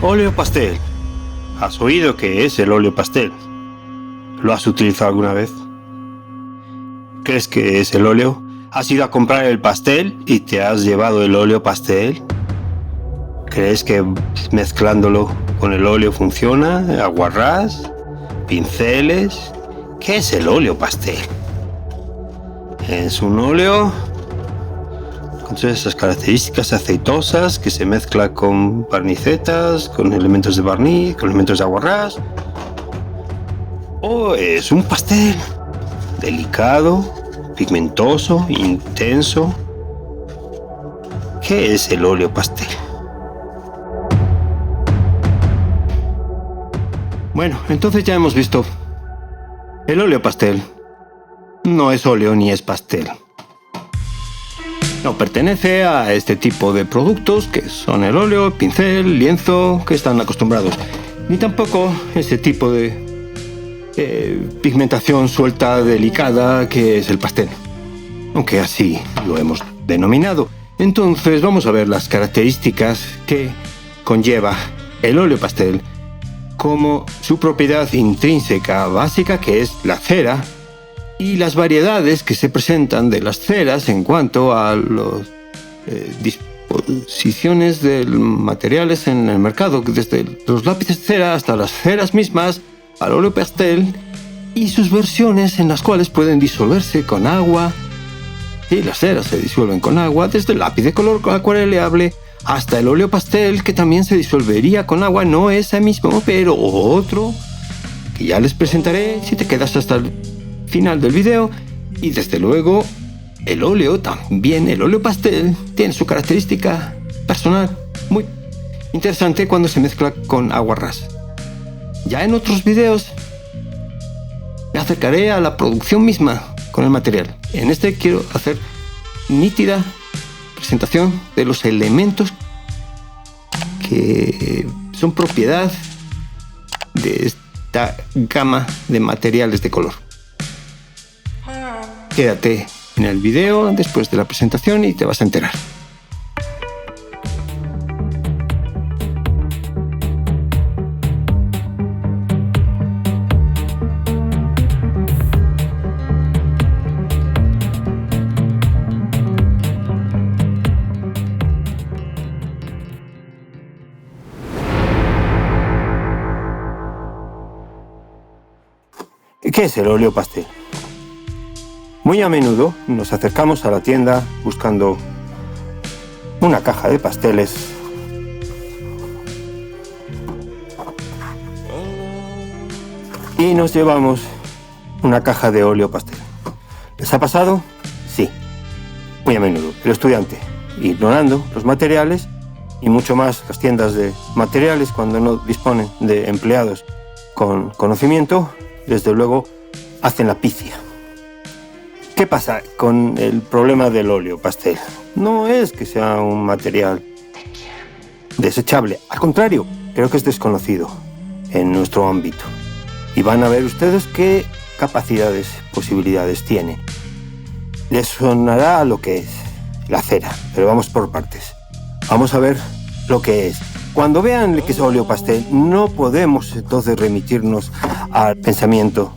Óleo pastel. ¿Has oído qué es el óleo pastel? ¿Lo has utilizado alguna vez? ¿Crees que es el óleo? ¿Has ido a comprar el pastel y te has llevado el óleo pastel? ¿Crees que mezclándolo con el óleo funciona? ¿Aguarrás? ¿Pinceles? ¿Qué es el óleo pastel? Es un óleo con todas esas características aceitosas que se mezcla con barnicetas, con elementos de barniz, con elementos de aguarrás. O es un pastel delicado, pigmentoso, intenso. ¿Qué es el óleo pastel? Bueno, entonces ya hemos visto. El óleo pastel no es óleo ni es pastel. No pertenece a este tipo de productos que son el óleo, pincel, lienzo, que están acostumbrados. Ni tampoco ese tipo de pigmentación suelta, delicada, que es el pastel. Aunque así lo hemos denominado. Entonces vamos a ver las características que conlleva el óleo pastel, como su propiedad intrínseca básica, que es la cera, y las variedades que se presentan de las ceras en cuanto a las disposiciones de materiales en el mercado, desde los lápices de cera hasta las ceras mismas, al óleo pastel y sus versiones en las cuales pueden disolverse con agua. Y las ceras se disuelven con agua, desde el lápiz de color acuareleable hasta el óleo pastel, que también se disolvería con agua, no ese mismo, pero otro, que ya les presentaré si te quedas hasta el final del video. Y desde luego el óleo también, el óleo pastel, tiene su característica personal muy interesante cuando se mezcla con aguarrás. Ya en otros videos me acercaré a la producción misma con el material. En este quiero hacer nítida presentación de los elementos que son propiedad de esta gama de materiales de color. Quédate en el video después de la presentación y te vas a enterar. ¿Qué es el óleo pastel? Muy a menudo nos acercamos a la tienda buscando una caja de pasteles y nos llevamos una caja de óleo pastel. ¿Les ha pasado? Sí, muy a menudo. El estudiante, ignorando los materiales y mucho más las tiendas de materiales cuando no disponen de empleados con conocimiento, desde luego hacen la pifia. ¿Qué pasa con el problema del óleo pastel? No es que sea un material desechable, al contrario, creo que es desconocido en nuestro ámbito. Y van a ver ustedes qué capacidades, posibilidades tiene. Les sonará lo que es la cera, pero vamos por partes. Vamos a ver lo que es. Cuando vean que es óleo pastel, no podemos entonces remitirnos al pensamiento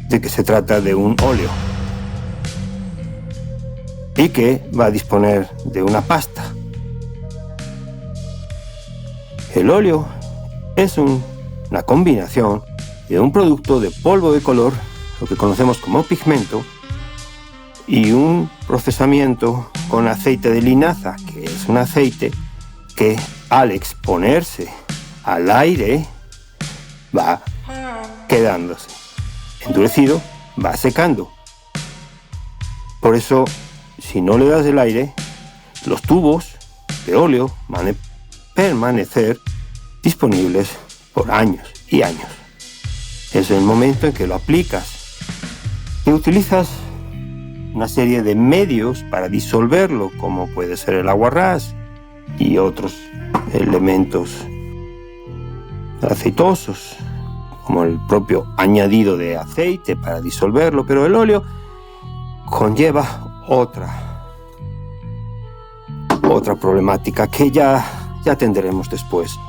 de que se trata de un óleo y que va a disponer de una pasta. El óleo es una combinación de un producto de polvo de color, lo que conocemos como pigmento, y un procesamiento con aceite de linaza, que es un aceite que al exponerse al aire va quedándose endurecido, va secando. Por eso, si no le das el aire, los tubos de óleo van a permanecer disponibles por años y años. Es el momento en que lo aplicas y utilizas una serie de medios para disolverlo, como puede ser el aguarrás y otros elementos aceitosos, como el propio añadido de aceite para disolverlo, pero el óleo conlleva otra problemática que ya atenderemos después.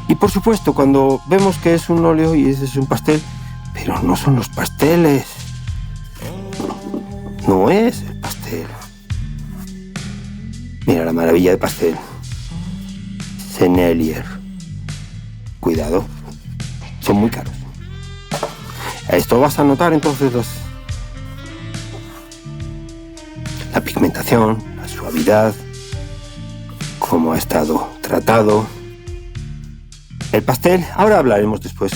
Y por supuesto, cuando vemos que es un óleo y ese es un pastel, pero no son los pasteles. No es el pastel. Mira la maravilla de pastel. Sennelier. Cuidado, son muy caros. A esto vas a notar entonces la pigmentación, la suavidad, cómo ha estado tratado. El pastel, ahora hablaremos después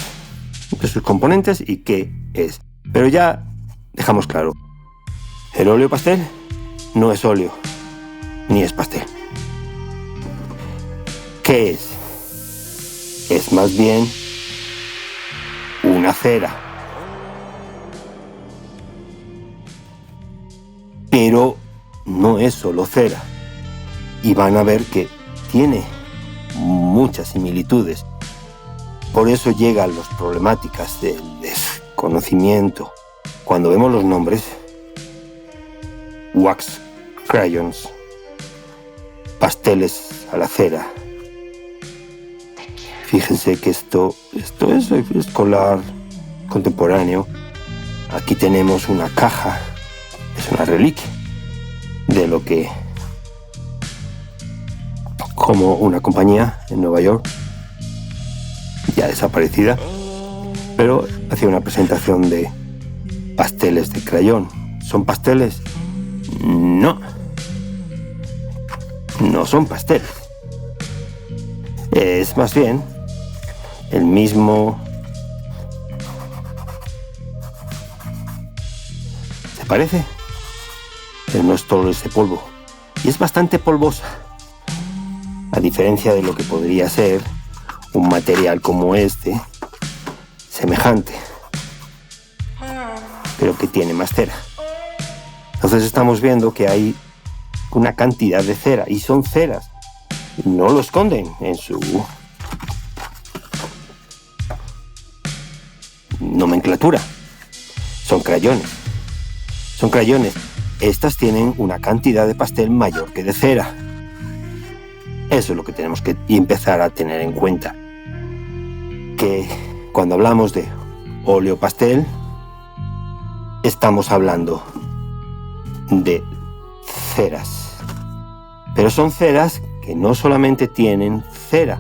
de sus componentes y qué es. Pero ya dejamos claro, el óleo pastel no es óleo, ni es pastel. ¿Qué es? Es más bien una cera. Pero no es solo cera. Y van a ver que tiene muchas similitudes. Por eso llegan las problemáticas del desconocimiento. Cuando vemos los nombres, wax crayons, pasteles a la cera. Fíjense que esto es escolar contemporáneo. Aquí tenemos una caja, es una reliquia de lo que, como una compañía en Nueva York, ya desaparecida, pero hacía una presentación de pasteles de crayón. ¿Son pasteles? No. No son pasteles. Es más bien el mismo... ¿Se parece? Pero no es todo ese polvo. Y es bastante polvosa. A diferencia de lo que podría ser un material como este, semejante, pero que tiene más cera. Entonces estamos viendo que hay una cantidad de cera, y son ceras. No lo esconden en su nomenclatura. Son crayones. Son crayones. Estas tienen una cantidad de pastel mayor que de cera. Eso es lo que tenemos que empezar a tener en cuenta. Que cuando hablamos de óleo pastel, estamos hablando de ceras. Pero son ceras que no solamente tienen cera.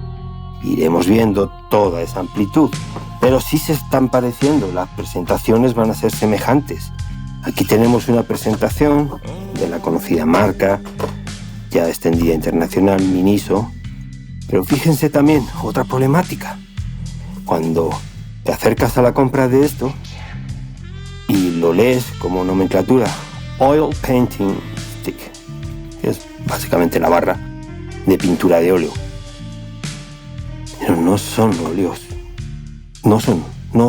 Iremos viendo toda esa amplitud. Pero sí se están pareciendo. Las presentaciones van a ser semejantes. Aquí tenemos una presentación de la conocida marca, ya extendida internacional, Miniso. Pero fíjense también, otra problemática. Cuando te acercas a la compra de esto y lo lees como nomenclatura, Oil Painting Stick, que es básicamente la barra de pintura de óleo. Pero no son óleos. No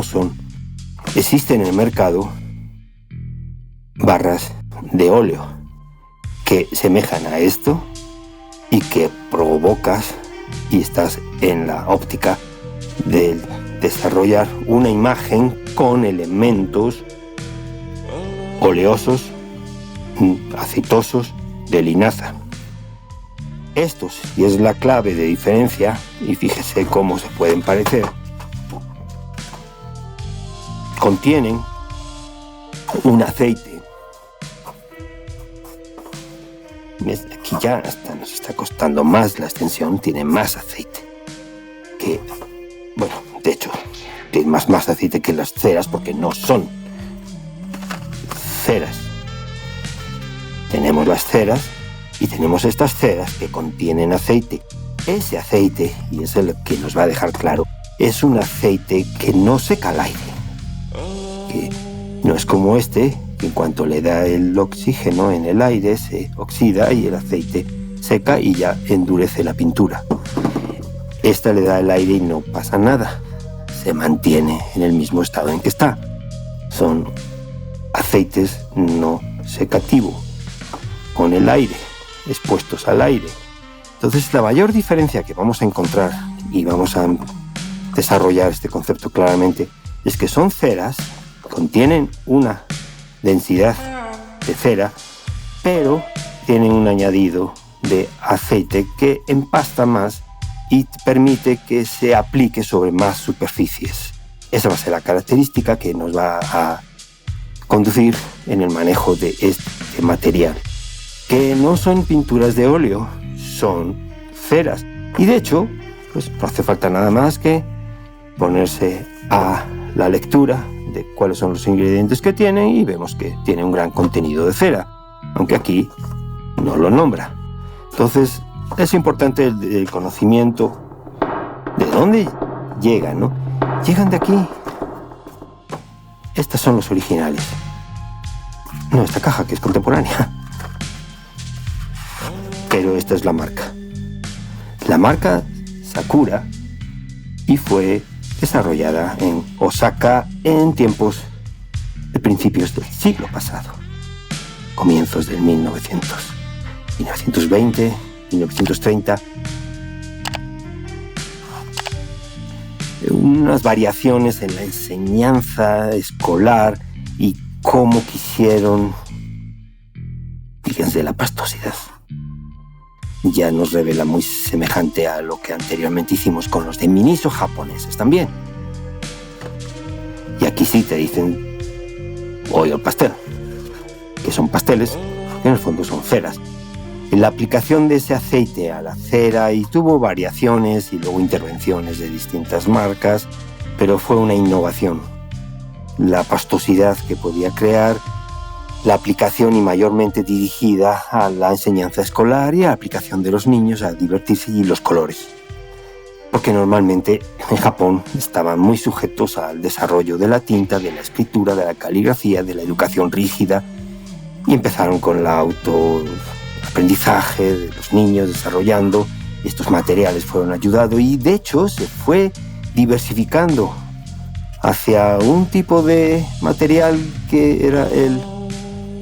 son. Existen en el mercado barras de óleo que semejan a esto y que provocas y estás en la óptica de desarrollar una imagen con elementos oleosos, aceitosos, de linaza. Estos, y es la clave de diferencia, y fíjese cómo se pueden parecer, contienen un aceite. Aquí ya hasta nos está costando más la extensión, tiene más aceite que, bueno, de hecho, tiene más aceite que las ceras, porque no son ceras. Tenemos las ceras y tenemos estas ceras que contienen aceite. Ese aceite, y es el que nos va a dejar claro, es un aceite que no seca al aire, que no es como este, que en cuanto le da el oxígeno en el aire se oxida y el aceite seca y ya endurece la pintura. Esta le da el aire y no pasa nada, se mantiene en el mismo estado en que está. Son aceites no secativos, con el aire, expuestos al aire. Entonces la mayor diferencia que vamos a encontrar, y vamos a desarrollar este concepto claramente, es que son ceras, contienen una densidad de cera, pero tienen un añadido de aceite que empasta más y permite que se aplique sobre más superficies. Esa va a ser la característica que nos va a conducir en el manejo de este material, que no son pinturas de óleo, son ceras. Y de hecho, pues no hace falta nada más que ponerse a la lectura de cuáles son los ingredientes que tiene y vemos que tiene un gran contenido de cera, aunque aquí no lo nombra. Entonces es importante el conocimiento de dónde llegan, ¿no? Llegan de aquí. Estas son los originales. No esta caja, que es contemporánea. Pero esta es la marca. La marca Sakura, y fue desarrollada en Osaka en tiempos de principios del siglo pasado, comienzos del 1920, 1930. Unas variaciones en la enseñanza escolar y cómo quisieron, fíjense, la pastosidad. Ya nos revela muy semejante a lo que anteriormente hicimos con los de Miniso japoneses también. Y aquí sí te dicen oil pastel, que son pasteles, que en el fondo son ceras. La aplicación de ese aceite a la cera, y tuvo variaciones y luego intervenciones de distintas marcas, pero fue una innovación. La pastosidad que podía crear, la aplicación y mayormente dirigida a la enseñanza escolar y a la aplicación de los niños a divertirse, y los colores. Porque normalmente en Japón estaban muy sujetos al desarrollo de la tinta, de la escritura, de la caligrafía, de la educación rígida, y empezaron con el autoaprendizaje de los niños desarrollando. Estos materiales fueron ayudados y de hecho se fue diversificando hacia un tipo de material que era el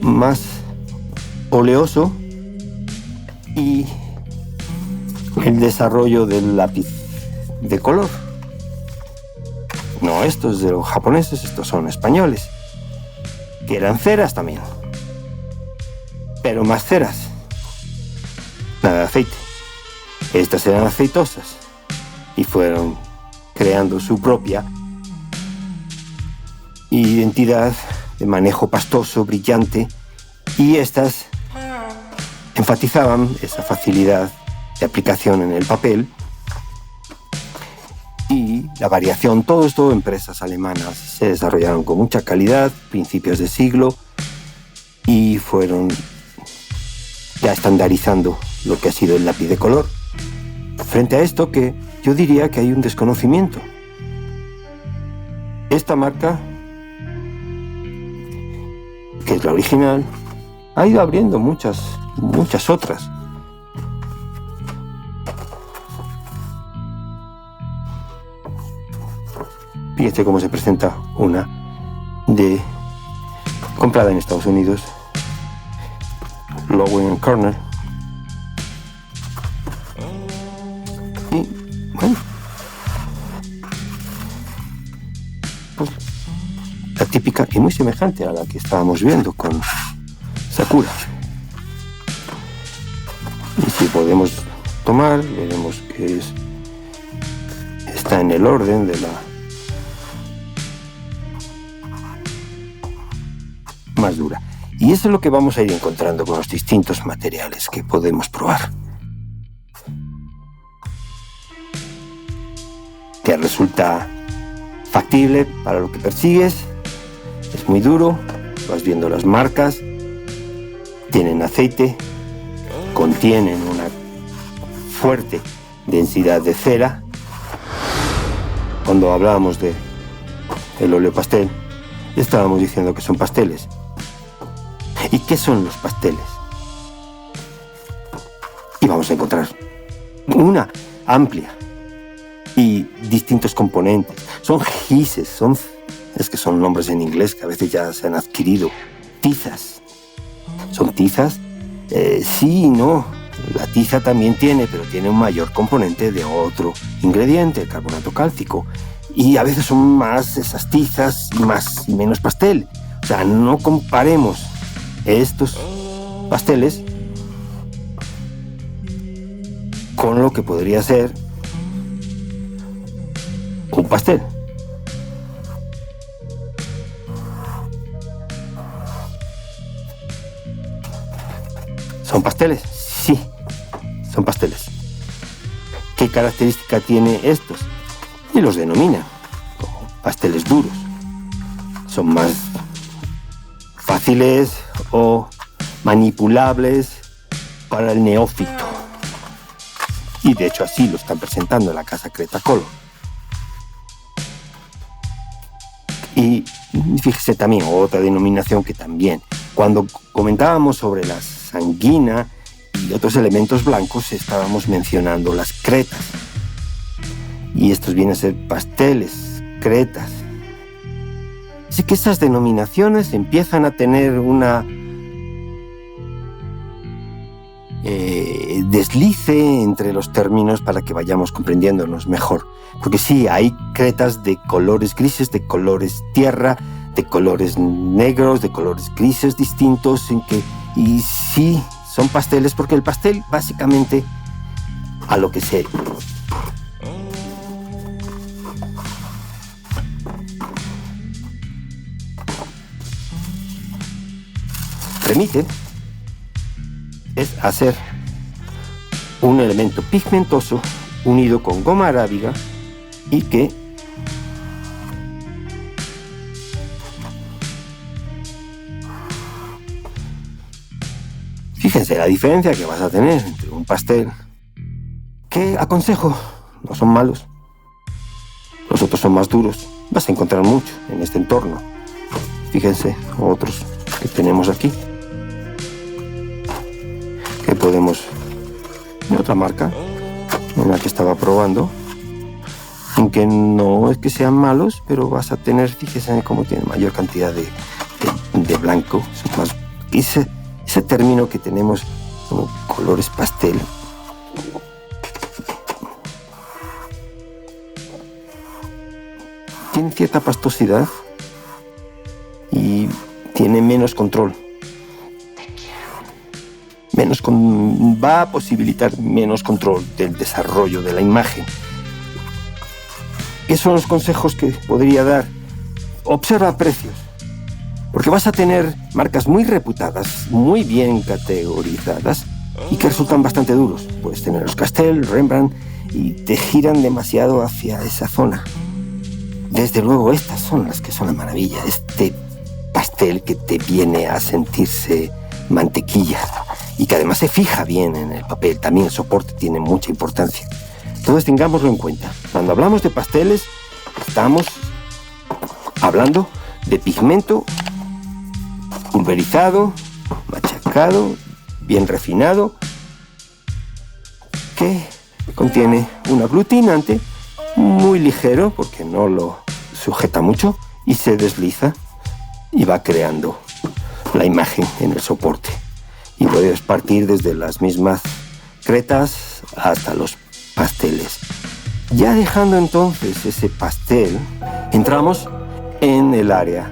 más oleoso, y el desarrollo del lápiz de color. No, estos de los japoneses, estos son españoles, que eran ceras también, pero más ceras, nada de aceite. Estas eran aceitosas y fueron creando su propia identidad de manejo pastoso, brillante, y estas enfatizaban esa facilidad de aplicación en el papel y la variación. Todo esto, empresas alemanas se desarrollaron con mucha calidad, principios de siglo, y fueron ya estandarizando lo que ha sido el lápiz de color. Frente a esto, que yo diría que hay un desconocimiento. Esta marca, que es la original, ha ido abriendo muchas otras. Fíjate cómo se presenta una comprada en Estados Unidos, Lowen & Corner. Y bueno, pues la típica y muy semejante a la que estábamos viendo con Sakura. Y si podemos tomar, veremos que está en el orden de la más dura. Y eso es lo que vamos a ir encontrando con los distintos materiales que podemos probar. Te resulta factible para lo que persigues. Es muy duro, vas viendo las marcas, tienen aceite, contienen una fuerte densidad de cera. Cuando hablábamos de el óleo pastel, estábamos diciendo que son pasteles. ¿Y qué son los pasteles? Y vamos a encontrar una amplia y distintos componentes. Son gises, es que son nombres en inglés que a veces ya se han adquirido. Tizas. ¿Son tizas? Sí y no. La tiza también pero tiene un mayor componente de otro ingrediente, el carbonato cálcico. Y a veces son más esas tizas más y menos pastel. O sea, no comparemos estos pasteles con lo que podría ser pastel. ¿Son pasteles? Sí, son pasteles. ¿Qué característica tiene estos? Y los denominan como pasteles duros. Son más fáciles o manipulables para el neófito. Y de hecho así lo están presentando en la casa Cretacolo. Y fíjese también otra denominación que también, cuando comentábamos sobre la sanguina y otros elementos blancos, estábamos mencionando las cretas. Y estos vienen a ser pasteles, cretas. Así que estas denominaciones empiezan a tener una deslice entre los términos para que vayamos comprendiéndonos mejor. Porque sí, hay cretas de colores grises, de colores tierra, de colores negros, de colores grises distintos, y sí, son pasteles, porque el pastel básicamente a lo que se remite es hacer un elemento pigmentoso unido con goma arábiga y que fíjense la diferencia que vas a tener entre un pastel que aconsejo, no son malos, los otros son más duros, vas a encontrar mucho en este entorno. Fíjense otros que tenemos aquí, que podemos, de otra marca en la que estaba probando, aunque no es que sean malos, pero vas a tener, fíjense cómo tiene mayor cantidad de blanco, más ese término que tenemos como colores pastel. Tiene cierta pastosidad y tiene menos control. Va a posibilitar menos control del desarrollo de la imagen. ¿Qué son los consejos que podría dar? Observa precios, porque vas a tener marcas muy reputadas, muy bien categorizadas y que resultan bastante duros. Puedes tener los Castell, Rembrandt y te giran demasiado hacia esa zona. Desde luego estas son las que son la maravilla, este pastel que te viene a sentirse mantequilla y que además se fija bien en el papel. También el soporte tiene mucha importancia. Entonces tengámoslo en cuenta. Cuando hablamos de pasteles, estamos hablando de pigmento pulverizado, machacado, bien refinado, que contiene un aglutinante muy ligero porque no lo sujeta mucho y se desliza y va creando la imagen en el soporte. Y puedes partir desde las mismas cretas hasta los pasteles. Ya dejando entonces ese pastel, entramos en el área,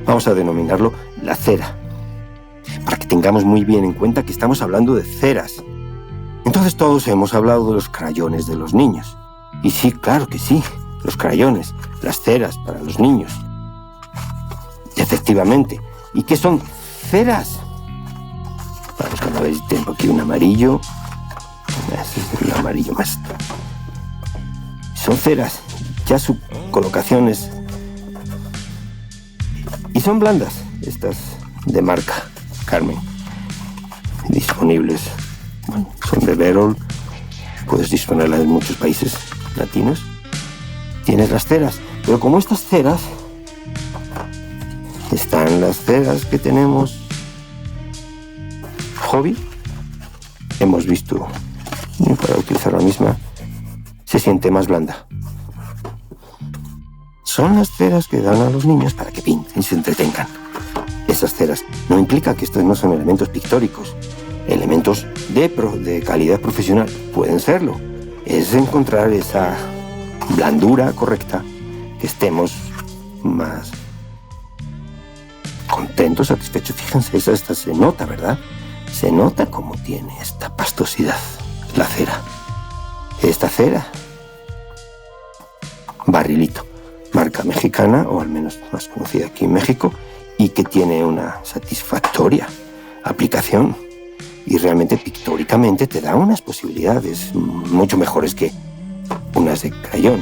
vamos a denominarlo la cera, para que tengamos muy bien en cuenta que estamos hablando de ceras. Entonces todos hemos hablado de los crayones de los niños. Y sí, claro que sí, los crayones, las ceras para los niños. Y efectivamente. ¿Y qué son ceras? Vamos a ver, tengo aquí un amarillo. Ese es el amarillo más. Son ceras, ya su colocación es... Y son blandas, estas de marca Carmen. Disponibles. Bueno, son de Verol. Puedes disponerlas en muchos países latinos. Tienes las ceras, pero como estas ceras, están las ceras que tenemos hobby, hemos visto, para utilizar la misma, se siente más blanda. Son las ceras que dan a los niños para que pinten y se entretengan. Esas ceras no implica que estos no son elementos pictóricos, elementos de calidad profesional, pueden serlo. Es encontrar esa blandura correcta, que estemos más contentos, satisfechos. Fíjense, esta se nota, ¿verdad? Se nota cómo tiene esta pastosidad la cera. Esta cera Barrilito, marca mexicana, o al menos más conocida aquí en México, y que tiene una satisfactoria aplicación y realmente pictóricamente te da unas posibilidades mucho mejores que unas de crayón.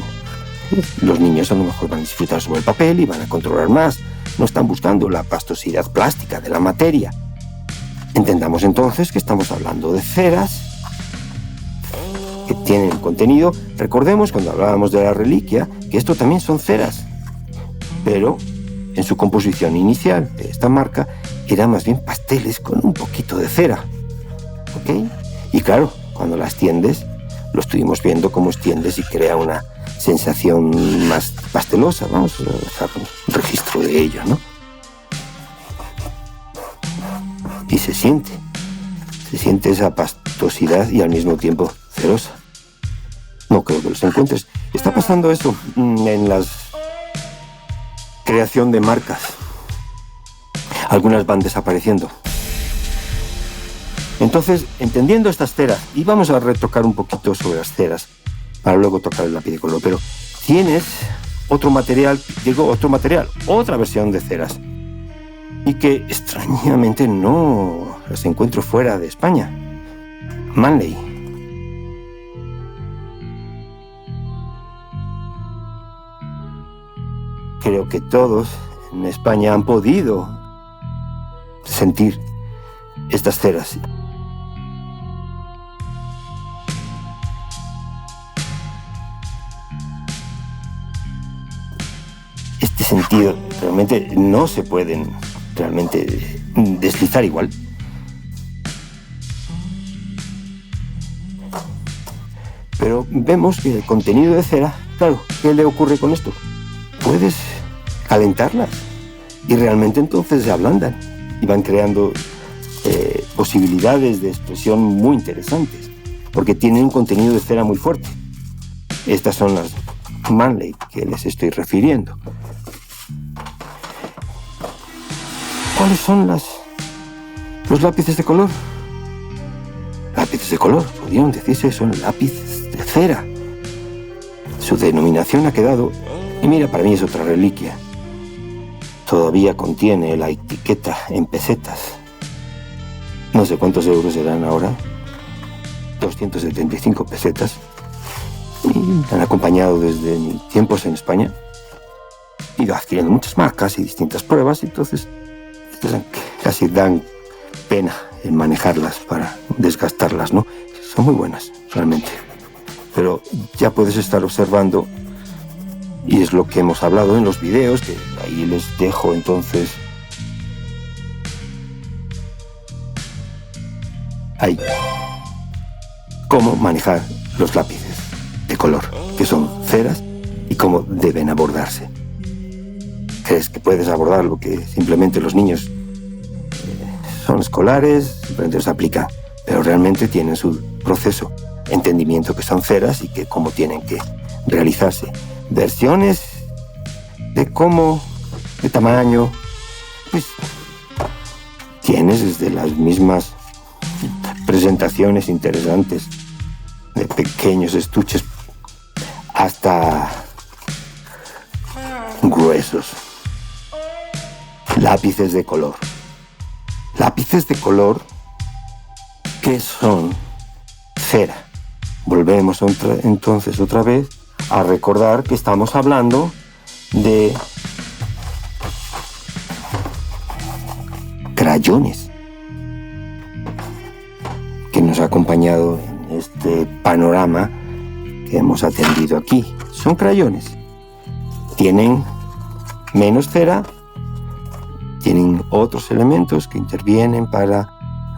Los niños a lo mejor van a disfrutar sobre el papel y van a controlar más, no están buscando la pastosidad plástica de la materia. Entendamos entonces que estamos hablando de ceras que tienen contenido. Recordemos cuando hablábamos de la reliquia que esto también son ceras, pero en su composición inicial de esta marca eran más bien pasteles con un poquito de cera, ¿ok? Y claro, cuando las tiendes, lo estuvimos viendo cómo extiendes y crea una sensación más pastelosa. Vamos a dejar un registro de ello, ¿no? Y se siente esa pastosidad y al mismo tiempo cerosa. No creo que los encuentres. Está pasando eso en la creación de marcas. Algunas van desapareciendo. Entonces, entendiendo estas ceras, y vamos a retocar un poquito sobre las ceras para luego tocar el lápiz de color, pero tienes otra versión de ceras, y que extrañamente no las encuentro fuera de España. Manley. Creo que todos en España han podido sentir estas ceras. Este sentido realmente no se pueden deslizar igual. Pero vemos que el contenido de cera, claro, ¿qué le ocurre con esto? Puedes calentarlas y realmente entonces se ablandan y van creando posibilidades de expresión muy interesantes, porque tienen un contenido de cera muy fuerte. Estas son las Manley que les estoy refiriendo. ¿Cuáles son los lápices de color? Lápices de color, podrían decirse, son lápices de cera. Su denominación ha quedado, y mira, para mí es otra reliquia. Todavía contiene la etiqueta en pesetas. No sé cuántos euros serán ahora. 275 pesetas. Y me han acompañado desde mis tiempos en España. He ido adquiriendo muchas marcas y distintas pruebas, y entonces casi dan pena en manejarlas para desgastarlas, ¿no? Son muy buenas, realmente. Pero ya puedes estar observando, y es lo que hemos hablado en los videos, que ahí les dejo entonces. Ahí. Cómo manejar los lápices de color, que son ceras, y cómo deben abordarse. ¿Crees que puedes abordar lo que simplemente los niños son escolares, simplemente los aplican, pero realmente tienen su proceso, entendimiento que son ceras y que cómo tienen que realizarse? Versiones de cómo, de tamaño, pues tienes desde las mismas presentaciones interesantes de pequeños estuches hasta gruesos. Lápices de color. Lápices de color que son cera. Volvemos entonces otra vez a recordar que estamos hablando de crayones, que nos ha acompañado en este panorama que hemos atendido aquí. Son crayones. Tienen menos cera, tienen otros elementos que intervienen para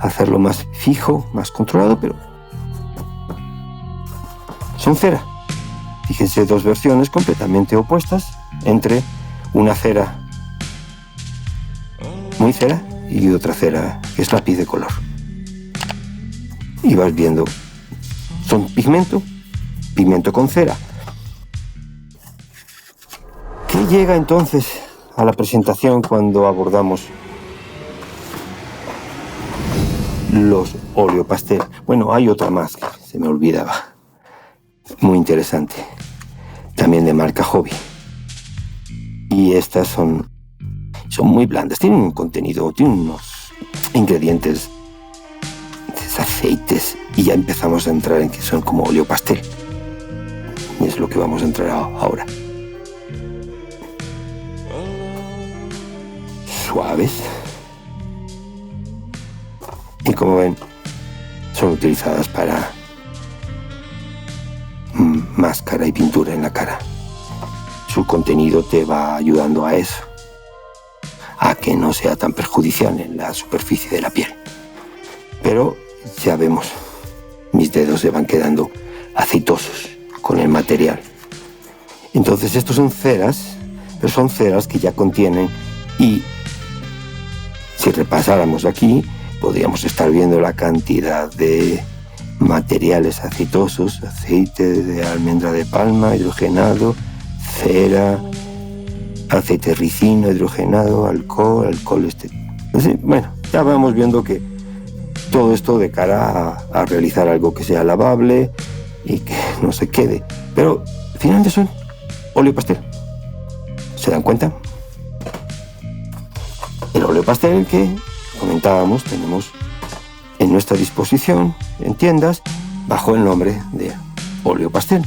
hacerlo más fijo, más controlado, pero son cera. Fíjense, dos versiones completamente opuestas entre una cera muy cera y otra cera que es lápiz de color. Y vas viendo, son pigmento con cera. ¿Qué llega entonces a la presentación cuando abordamos los óleo pastel? Bueno, hay otra más que se me olvidaba, muy interesante. también de marca Hobby. Y estas son muy blandas, tienen un contenido, tienen unos ingredientes, aceites, y ya empezamos a entrar en que son como óleo pastel. Y es lo que vamos a entrar ahora. Suaves. Y como ven, son utilizadas para máscara y pintura en la cara. Su contenido te va ayudando a eso, a que no sea tan perjudicial en la superficie de la piel. Pero ya vemos, mis dedos se van quedando aceitosos con el material. Entonces estos son ceras, pero son ceras que ya contienen, y si repasáramos aquí, podríamos estar viendo la cantidad de materiales aceitosos: aceite de almendra de palma hidrogenado, cera, aceite ricino hidrogenado, alcohol. Entonces, bueno, ya vamos viendo que todo esto de cara a realizar algo que sea lavable y que no se quede. Pero finalmente son óleo pastel. ¿Se dan cuenta? El óleo pastel que comentábamos tenemos en nuestra disposición en tiendas bajo el nombre de óleo pastel,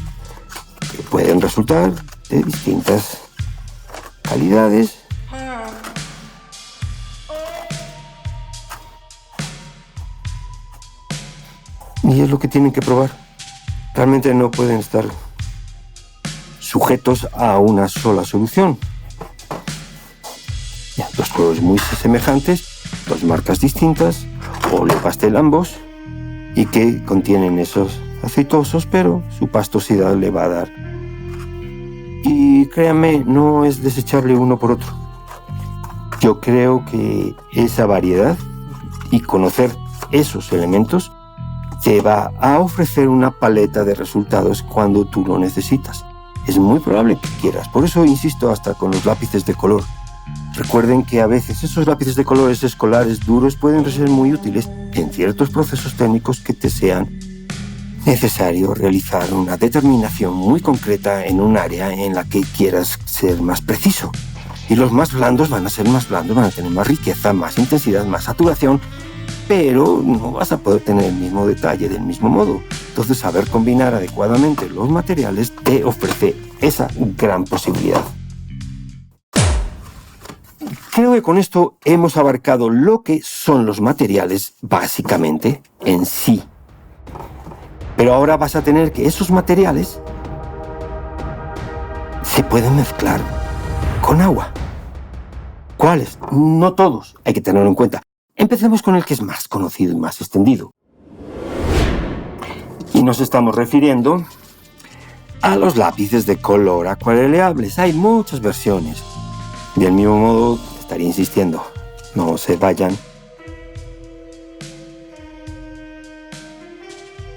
que pueden resultar de distintas calidades. Y es lo que tienen que probar. Realmente no pueden estar sujetos a una sola solución. Dos colores muy semejantes, dos marcas distintas, óleo pastel ambos, y que contienen esos aceitosos, pero su pastosidad le va a dar. Y créanme, no es desecharle uno por otro. Yo creo que esa variedad y conocer esos elementos te va a ofrecer una paleta de resultados cuando tú lo necesitas. Es muy probable que quieras. Por eso insisto hasta con los lápices de color. Recuerden que a veces esos lápices de colores escolares duros pueden ser muy útiles en ciertos procesos técnicos que te sean necesario realizar una determinación muy concreta en un área en la que quieras ser más preciso. Y los más blandos van a ser más blandos, van a tener más riqueza, más intensidad, más saturación, pero no vas a poder tener el mismo detalle del mismo modo. Entonces, saber combinar adecuadamente los materiales te ofrece esa gran posibilidad. Creo que con esto hemos abarcado lo que son los materiales básicamente en sí. Pero ahora vas a tener que esos materiales se pueden mezclar con agua. ¿Cuáles? No todos, hay que tenerlo en cuenta. Empecemos con el que es más conocido y más extendido. Y nos estamos refiriendo a los lápices de color acuareleables. Hay muchas versiones. Del mismo modo, estaría insistiendo, no se vayan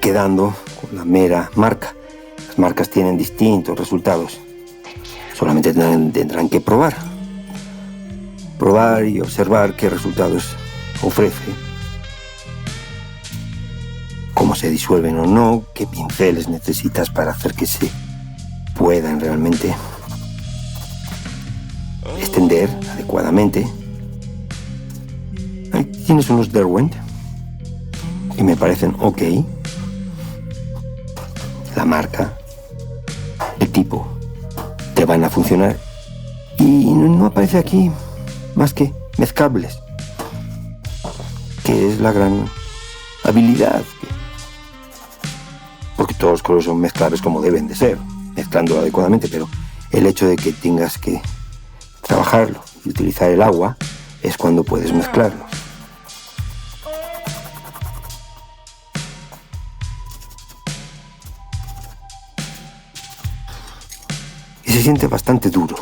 quedando con la mera marca. Las marcas tienen distintos resultados. Solamente tendrán que probar y observar qué resultados ofrece, cómo se disuelven o no, qué pinceles necesitas para hacer que se puedan realmente extender adecuadamente. Ahí tienes unos Derwent y me parecen ok. La marca, el tipo, te van a funcionar. Y no aparece aquí más que mezclables, que es la gran habilidad. Porque todos los colores son mezclables como deben de ser, mezclando adecuadamente, pero el hecho de que tengas que trabajarlo y utilizar el agua es cuando puedes mezclarlos. Y se siente bastante duro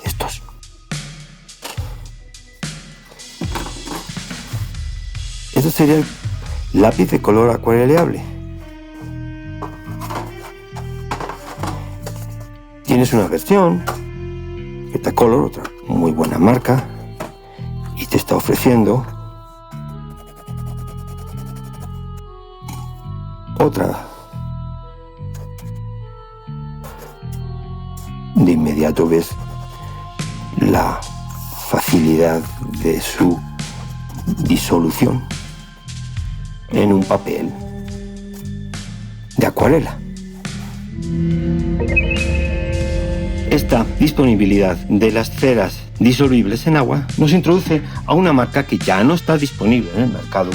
estos. Este sería el lápiz de color acuareleable. Tienes una versión Getacolor, otra muy buena marca, y te está ofreciendo otra de inmediato ves la facilidad de su disolución en un papel de acuarela. Esta disponibilidad de las ceras disolubles en agua nos introduce a una marca que ya no está disponible en el mercado,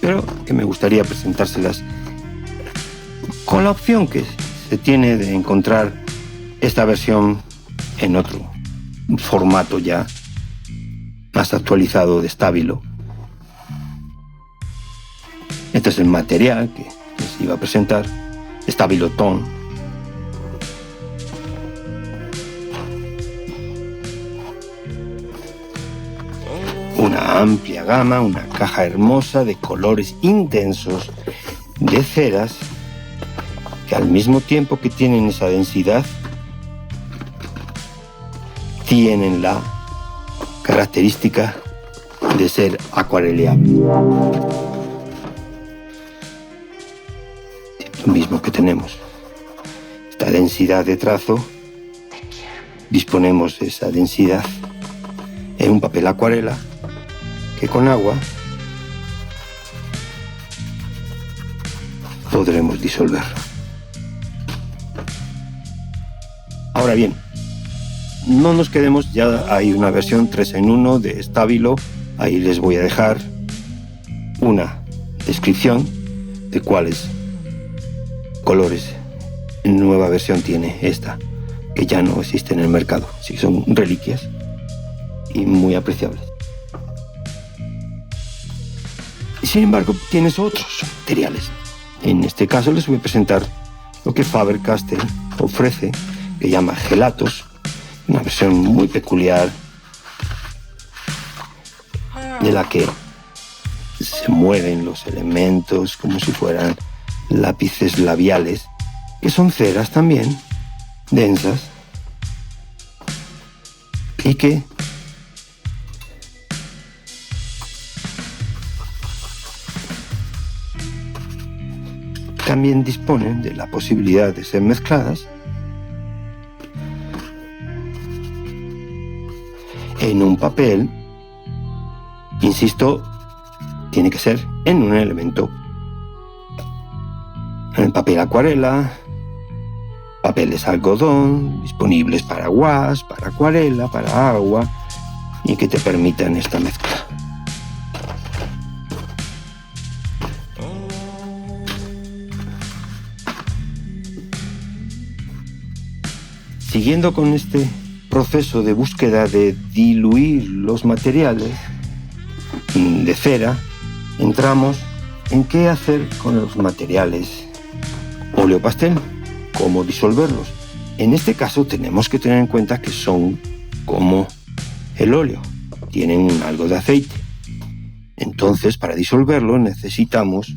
pero que me gustaría presentárselas con la opción que se tiene de encontrar esta versión en otro formato ya más actualizado de Stabilo. Este es el material que les iba a presentar, Stabilo Tone. Una amplia gama, una caja hermosa de colores intensos, de ceras, que al mismo tiempo que tienen esa densidad, tienen la característica de ser acuareleable. Lo mismo que tenemos. Esta densidad de trazo, disponemos de esa densidad en un papel acuarela que con agua podremos disolver. Ahora bien, no nos quedemos, ya hay una versión 3 en 1 de Stabilo. Ahí les voy a dejar una descripción de cuáles colores nueva versión tiene esta, que ya no existe en el mercado. Sí, son reliquias y muy apreciables. Sin embargo, tienes otros materiales. En este caso les voy a presentar lo que Faber-Castell ofrece, que llama gelatos, una versión muy peculiar de la que se mueven los elementos como si fueran lápices labiales, que son ceras también, densas, y que también disponen de la posibilidad de ser mezcladas en un papel. Insisto, tiene que ser en un elemento. En el papel acuarela, papeles algodón, disponibles para gouache, para acuarela, para agua, y que te permitan esta mezcla. Siguiendo con este proceso de búsqueda de diluir los materiales de cera, entramos en qué hacer con los materiales óleo pastel, cómo disolverlos. En este caso tenemos que tener en cuenta que son como el óleo, tienen algo de aceite. Entonces, para disolverlo necesitamos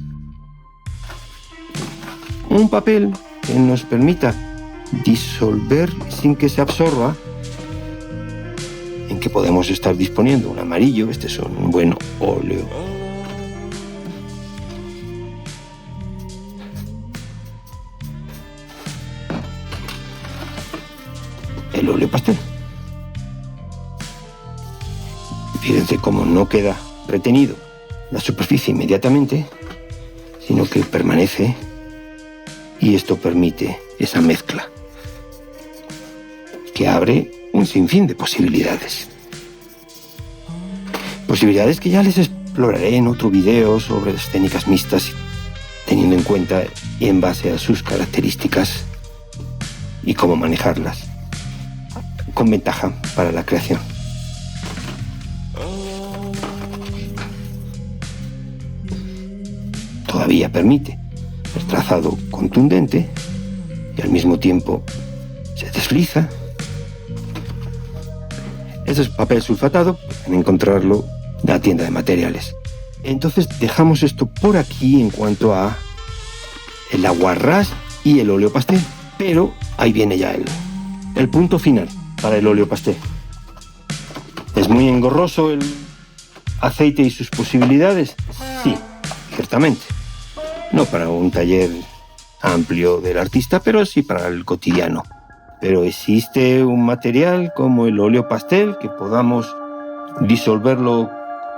un papel que nos permita disolver sin que se absorba, en que podemos estar disponiendo un amarillo. Este es un buen óleo. El óleo pastel. Fíjense cómo no queda retenido la superficie inmediatamente, sino que permanece, y esto permite esa mezcla que abre un sinfín de posibilidades. Posibilidades que ya les exploraré en otro video sobre las técnicas mixtas, teniendo en cuenta y en base a sus características y cómo manejarlas con ventaja para la creación. Todavía permite el trazado contundente y al mismo tiempo se desliza. Este es papel sulfatado, pueden encontrarlo en la tienda de materiales. Entonces dejamos esto por aquí en cuanto a el aguarrás y el óleo pastel, pero ahí viene ya el punto final para el óleo pastel. ¿Es muy engorroso el aceite y sus posibilidades? Sí, ciertamente. No para un taller amplio del artista, pero sí para el cotidiano. Pero existe un material como el óleo pastel que podamos disolverlo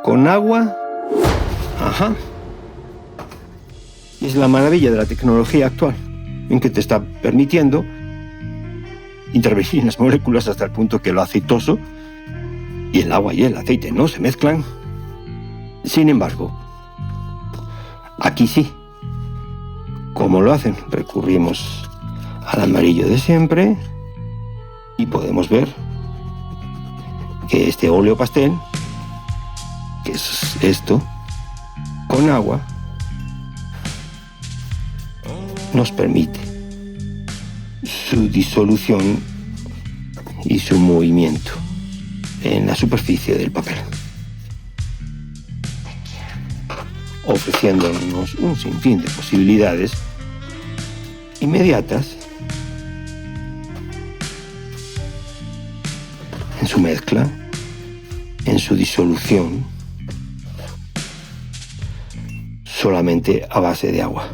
con agua. Ajá. Y es la maravilla de la tecnología actual, en que te está permitiendo intervenir en las moléculas hasta el punto que lo aceitoso y el agua y el aceite no se mezclan. Sin embargo, aquí sí. ¿Cómo lo hacen? Recurrimos al amarillo de siempre y podemos ver que este óleo pastel, que es esto, con agua, nos permite su disolución y su movimiento en la superficie del papel, ofreciéndonos un sinfín de posibilidades inmediatas en su mezcla, en su disolución, solamente a base de agua.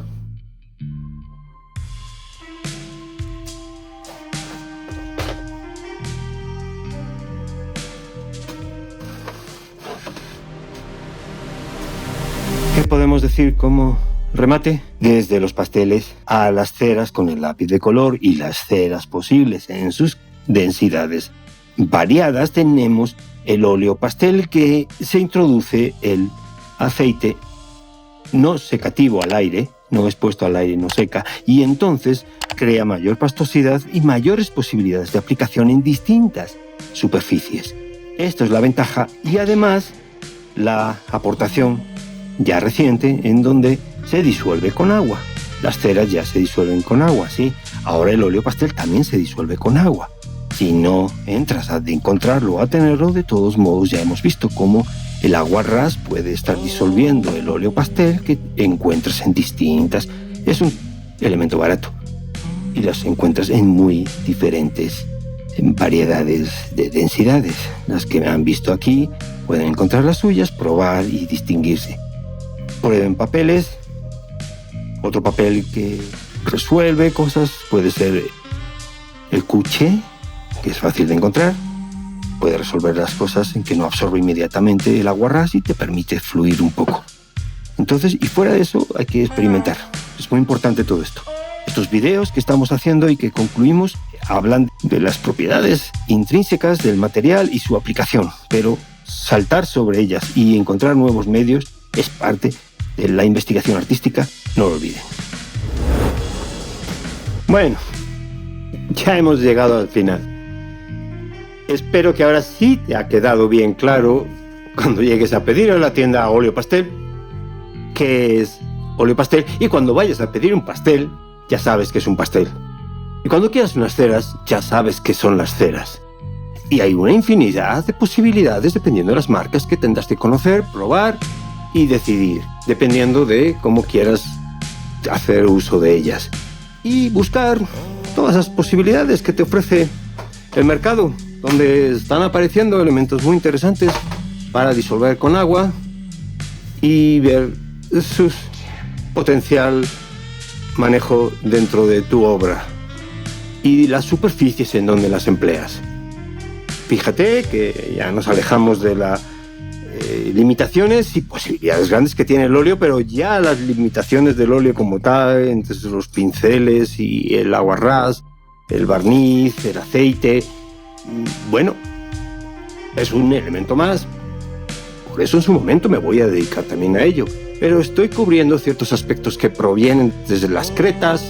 ¿Qué podemos decir como remate? Desde los pasteles a las ceras con el lápiz de color y las ceras posibles en sus densidades variadas, tenemos el óleo pastel, que se introduce el aceite no secativo al aire, no expuesto al aire, no seca, y entonces crea mayor pastosidad y mayores posibilidades de aplicación en distintas superficies. Esto es la ventaja, y además la aportación ya reciente en donde se disuelve con agua. Las ceras ya se disuelven con agua, ¿sí? Ahora el óleo pastel también se disuelve con agua. Si no entras a encontrarlo o a tenerlo, de todos modos ya hemos visto cómo el aguarrás puede estar disolviendo el óleo pastel que encuentras en distintas. Es un elemento barato y las encuentras en muy diferentes variedades de densidades. Las que han visto aquí pueden encontrar las suyas, probar y distinguirse. Prueben papeles. Otro papel que resuelve cosas puede ser el cuché, que es fácil de encontrar. Puede resolver las cosas en que no absorbe inmediatamente el aguarrás y te permite fluir un poco. Entonces, y fuera de eso, hay que experimentar. Es muy importante todo esto. Estos videos que estamos haciendo y que concluimos hablan de las propiedades intrínsecas del material y su aplicación, pero saltar sobre ellas y encontrar nuevos medios es parte de la investigación artística, no lo olviden. Bueno, ya hemos llegado al final. Espero que ahora sí te ha quedado bien claro, cuando llegues a pedir a la tienda óleo pastel, qué es óleo pastel, y cuando vayas a pedir un pastel, ya sabes que es un pastel. Y cuando quieras unas ceras, ya sabes qué son las ceras. Y hay una infinidad de posibilidades dependiendo de las marcas que tendrás que conocer, probar y decidir, dependiendo de cómo quieras hacer uso de ellas. Y buscar todas las posibilidades que te ofrece el mercado, donde están apareciendo elementos muy interesantes para disolver con agua y ver su potencial manejo dentro de tu obra y las superficies en donde las empleas. Fíjate que ya nos alejamos de las limitaciones y posibilidades grandes que tiene el óleo, pero ya las limitaciones del óleo como tal, entre los pinceles y el aguarrás, el barniz, el aceite, bueno, es un elemento más. Por eso en su momento me voy a dedicar también a ello. Pero estoy cubriendo ciertos aspectos que provienen desde las cretas,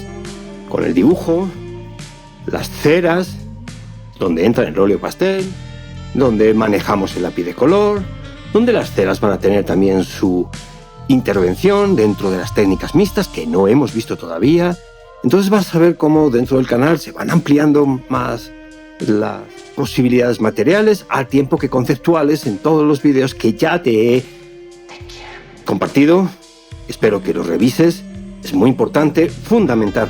con el dibujo, las ceras, donde entra el óleo pastel, donde manejamos el lápiz de color, donde las ceras van a tener también su intervención dentro de las técnicas mixtas que no hemos visto todavía. Entonces vas a ver cómo dentro del canal se van ampliando más las posibilidades materiales al tiempo que conceptuales en todos los vídeos que ya te he compartido. Espero que los revises. Es muy importante fundamentar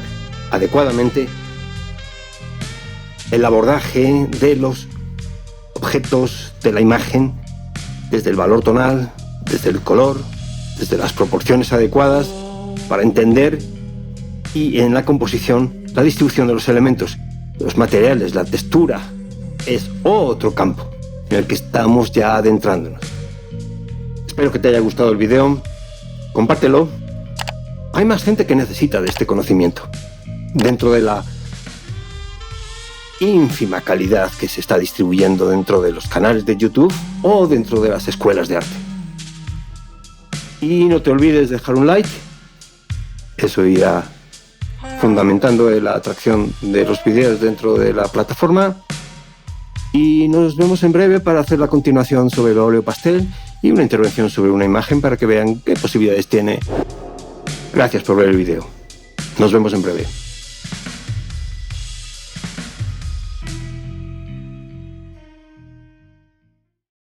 adecuadamente el abordaje de los objetos de la imagen, desde el valor tonal, desde el color, desde las proporciones adecuadas, para entender Y en la composición, la distribución de los elementos, los materiales, la textura, es otro campo en el que estamos ya adentrándonos. Espero que te haya gustado el video. Compártelo. Hay más gente que necesita de este conocimiento. Dentro de la ínfima calidad que se está distribuyendo dentro de los canales de YouTube o dentro de las escuelas de arte. Y no te olvides de dejar un like. Eso irá fundamentando la atracción de los vídeos dentro de la plataforma. Y nos vemos en breve para hacer la continuación sobre el óleo pastel y una intervención sobre una imagen para que vean qué posibilidades tiene. Gracias por ver el vídeo. Nos vemos en breve.